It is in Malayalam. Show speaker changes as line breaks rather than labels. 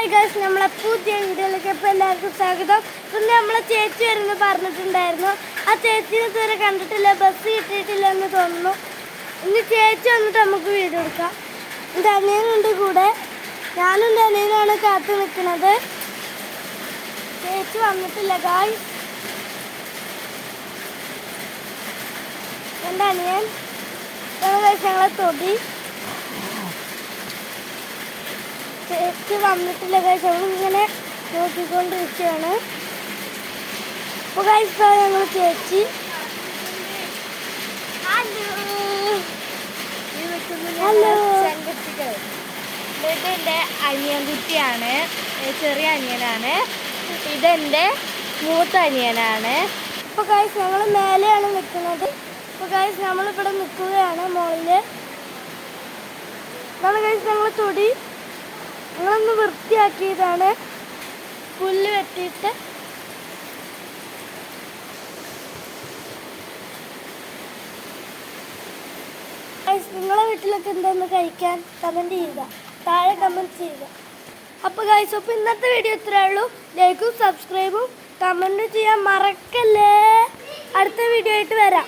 ഹായ് ഗൈസ്, നമ്മളെ പുതിയ വീഡിയോയിലേക്ക് ഇപ്പോൾ എല്ലാവർക്കും സ്വാഗതം. പിന്നെ നമ്മളെ ചേച്ചി വരുന്നു പറഞ്ഞിട്ടുണ്ടായിരുന്നു. ആ ചേച്ചിനെ ഇതുവരെ കണ്ടിട്ടില്ല, ബസ് കിട്ടിയിട്ടില്ല എന്ന് തോന്നുന്നു. ഇനി ചേച്ചി വന്നിട്ട് നമുക്ക് വീഡിയോ എടുക്കാം. എൻ്റെ അനിയനുണ്ട് കൂടെ, ഞാനും എൻ്റെ അനിയനാണ് കാത്തു നിൽക്കുന്നത്. ചേച്ചി വന്നിട്ടില്ല ഗൈസ്. എൻ്റെ അനിയൻ ഗൈസ് ഞങ്ങളെ തൊടി. ചേച്ചി വന്നിട്ടില്ല ഗൈസ്, നമ്മളിങ്ങനെ നോക്കിക്കൊണ്ടിരിക്കുകയാണ്. അപ്പോൾ ഗൈസ് ഞങ്ങൾ ചേച്ചി ഹലോ.
ഇതെൻ്റെ അനിയൻകുട്ടിയാണ്, ചെറിയ അനിയനാണ്. ഇതെൻ്റെ മൂത്ത അനിയനാണ്.
അപ്പോൾ ഗൈസ് ഞങ്ങൾ മേലെയാണ് നിൽക്കുന്നത്. അപ്പോൾ ഗൈസ് നമ്മളിവിടെ നിൽക്കുകയാണ് മുകളിൽ. അതാണ് ഗൈസ് ഞങ്ങൾ തൊടി. ഞങ്ങളൊന്ന് വൃത്തിയാക്കിയതാണ്, പുല്ല് വെട്ടിയിട്ട്. നിങ്ങളെ വീട്ടിലൊക്കെ എന്താന്ന് കഴിക്കാൻ കമൻറ്റ് ചെയ്യുക, താഴെ കമൻറ്റ് ചെയ്യുക. അപ്പോൾ ഗൈസ്, അപ്പോൾ ഇന്നത്തെ വീഡിയോ ഇത്രയേ ഉള്ളൂ. ലൈക്കും സബ്സ്ക്രൈബും കമൻറ്റും ചെയ്യാൻ മറക്കല്ലേ. അടുത്ത വീഡിയോ ആയിട്ട് വരാം.